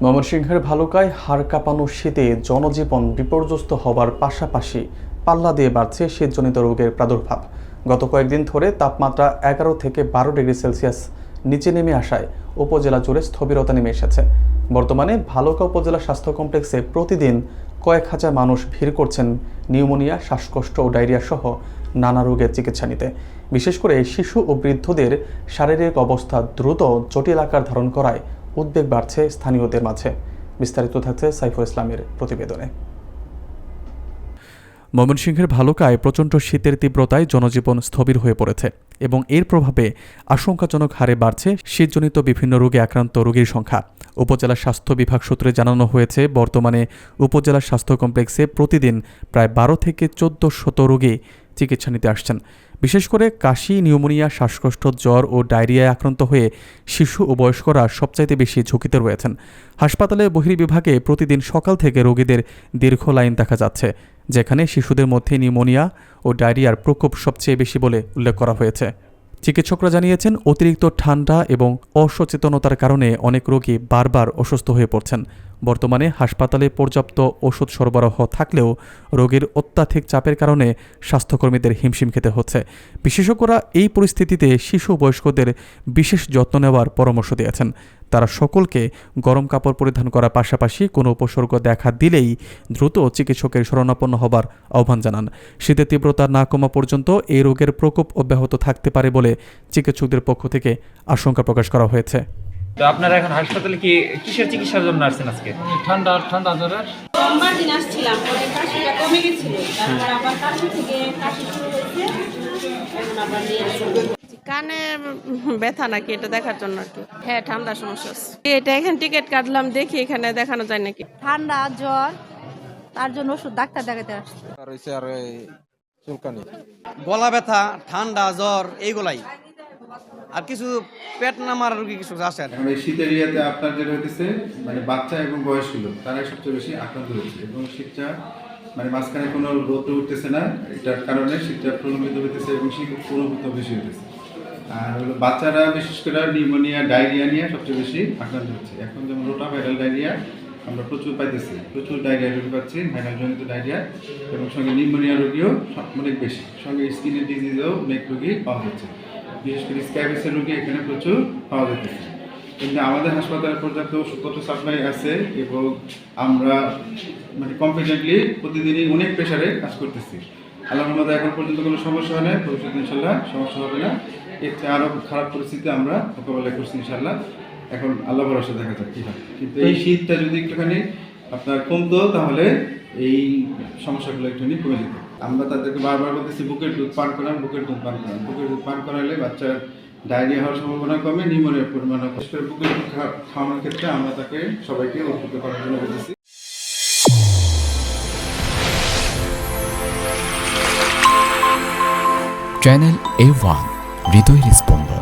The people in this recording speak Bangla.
ময়মনসিংহের ভালুকায় হাড় কাঁপানো শীতে জনজীবন বিপর্যস্ত হবার পাশাপাশি পাল্লা দিয়ে বাড়ছে শীতজনিত রোগের প্রাদুর্ভাব। গত কয়েকদিন ধরে তাপমাত্রা 11 থেকে 12 ডিগ্রি সেলসিয়াস নিচে নেমে আসায় উপজেলা জুড়ে স্থবিরতা নেমে এসেছে। বর্তমানে ভালুকা উপজেলা স্বাস্থ্য কমপ্লেক্সে প্রতিদিন কয়েক হাজার মানুষ ভিড় করছেন নিউমোনিয়া, শ্বাসকষ্ট ও ডায়রিয়া সহ নানা রোগের চিকিৎসা নিতে। বিশেষ করে শিশু ও বৃদ্ধদের শারীরিক অবস্থা দ্রুত জটিল আকার ধারণ করায় উদ্বেগ বাড়ছে স্থানীয়দের মাঝে। বিস্তারিত থাকছে সাইফুল ইসলামের প্রতিবেদনে। ময়মনসিংহের ভালুকায় প্রচণ্ড শীতের তীব্রতায় জনজীবন স্থবির হয়ে পড়েছে এবং এর প্রভাবে আশঙ্কাজনক হারে বাড়ছে শীতজনিত বিভিন্ন রোগে আক্রান্ত রোগীর সংখ্যা। উপজেলা স্বাস্থ্য বিভাগ সূত্রে জানানো হয়েছে, বর্তমানে উপজেলা স্বাস্থ্য কমপ্লেক্সে প্রতিদিন প্রায় 12 থেকে 1400 রোগী চিকিৎসা নিতে আসছেন। বিশেষ করে কাশি, নিউমোনিয়া, শ্বাসকষ্ট, জ্বর ও ডায়রিয়ায় আক্রান্ত হয়ে শিশু ও বয়স্করা সবচাইতে বেশি ঝুঁকিতে রয়েছেন। হাসপাতালে বহির্বিভাগে প্রতিদিন সকাল থেকে রোগীদের দীর্ঘ লাইন দেখা যাচ্ছে, যেখানে শিশুদের মধ্যে নিউমোনিয়া ও ডায়রিয়ার প্রকোপ সবচেয়ে বেশি বলে উল্লেখ করা হয়েছে। চিকিৎসকরা জানিয়েছেন, অতিরিক্ত ঠান্ডা এবং অসচেতনতার কারণে অনেক রোগী বারবার অসুস্থ হয়ে পড়ছেন। বর্তমানে হাসপাতালে পর্যাপ্ত ওষুধ সরবরাহ থাকলেও রোগীর অত্যাধিক চাপের কারণে স্বাস্থ্যকর্মীদের হিমশিম খেতে হচ্ছে। বিশেষজ্ঞরা এই পরিস্থিতিতে শিশু বয়স্কদের বিশেষ যত্ন নেওয়ার পরামর্শ দিয়েছেন। তারা সকলকে গরম কাপড় পরিধান করার পাশাপাশি কোনো উপসর্গ দেখা দিলেই দ্রুত চিকিৎসকের শরণাপন্ন হবার আহ্বান জানান। শীতের তীব্রতা না কমা পর্যন্ত এই রোগের প্রকোপ অব্যাহত থাকতে পারে বলে চিকিৎসকদের পক্ষ থেকে আশঙ্কা প্রকাশ করা হয়েছে। তো আপনারা এখন হাসপাতালে কি কিসের চিকিৎসার জন্য আসছেন আজকে? ঠান্ডা জ্বরের। সোমবার দিন আসছিলাম, পরে কাশিটা কমে গেছিল, তারপর আবার কাশি থেকে কাশি শুরু হয়েছে, এখন আবার নিয়ে আসছি। কানে ব্যথা নাকি এটা দেখার জন্য আর কি। হ্যাঁ, ঠান্ডা সমস্যা আছে। এটা এখানে টিকিট কাটলাম, দেখি এখানে দেখানো যায় নাকি। ঠান্ডা জ্বর, তার জন্য ওষুধ ডাক্তার দেখাতে আসছি। আর চুলকানি, গলা ব্যথা, ঠান্ডা, জ্বর এইগুলাই, আর কিছু পেট নামার রোগী কিছু আসে। এই শীতের ইয়াতে আপনার যেটা হইতেছে মানে বাচ্চা এবং বয়স্ক লোক তারাই সবচেয়ে বেশি আক্রান্ত হচ্ছে এবং শীতটা মানে মাঝখানে কোনো রোদ উঠতেছে না, এটার কারণে শীতটা প্রলম্বিত হইতেছে এবং শীত প্রলম্বিত বেশি হইতেছে। আর হলো বাচ্চারা বিশেষ করে নিউমোনিয়া, ডায়রিয়া নিয়ে সবচেয়ে বেশি আক্রান্ত হচ্ছে। এখন যেমন রোটা ভাইরাল ডায়রিয়া আমরা প্রচুর পাইতেছি, প্রচুর ডায়রিয়া রোগী পাচ্ছি, ভাইরাল জনিত ডায়রিয়া, এবং সঙ্গে নিউমোনিয়া রোগীও অনেক বেশি, সঙ্গে স্কিনের ডিজিজেও অনেক রোগী পাওয়া যাচ্ছে। বিশেষ করে স্ক্যাবিসের রোগী এখানে প্রচুর পাওয়া যাচ্ছে। কিন্তু আমাদের হাসপাতালে পর্যাপ্ত ওষুধপত্র সাপ্লাই আছে এবং আমরা মানে কম্পিটেন্টলি প্রতিদিনই অনেক প্রেশারে কাজ করতেছি। আলহামদুলিল্লাহ এখন পর্যন্ত কোনো সমস্যা হয় না, ভবিষ্যতে ইনশাল্লাহ সমস্যা হবে না। এর চেয়ে আরও খারাপ পরিস্থিতি আমরা মোকাবেলা করছি ইনশাল্লাহ। এখন আল্লাহ ভরসা দেখা যাক কী হয়। কিন্তু এই শীতটা যদি একটুখানি আপনার কমতো তাহলে এই সমস্যাগুলো একটুখানি কমে যেত। আমরা তাদেরকে বারবার বলতেছি বুকের দুধ পান করান, বুকের দুধ পান করান। বুকের দুধ পান করালে বাচ্চার ডায়রিয়া হওয়ার সম্ভাবনা কমে, নিউমোনিয়ার পরিমাণ বিশেষ করে বুকের দুধ খাওয়ানোর ক্ষেত্রে আমরা তাকে সবাইকে উদ্বুদ্ধ করার জন্য বলতেছি। চ্যানেল A1 হৃদয়ের স্পন্দন।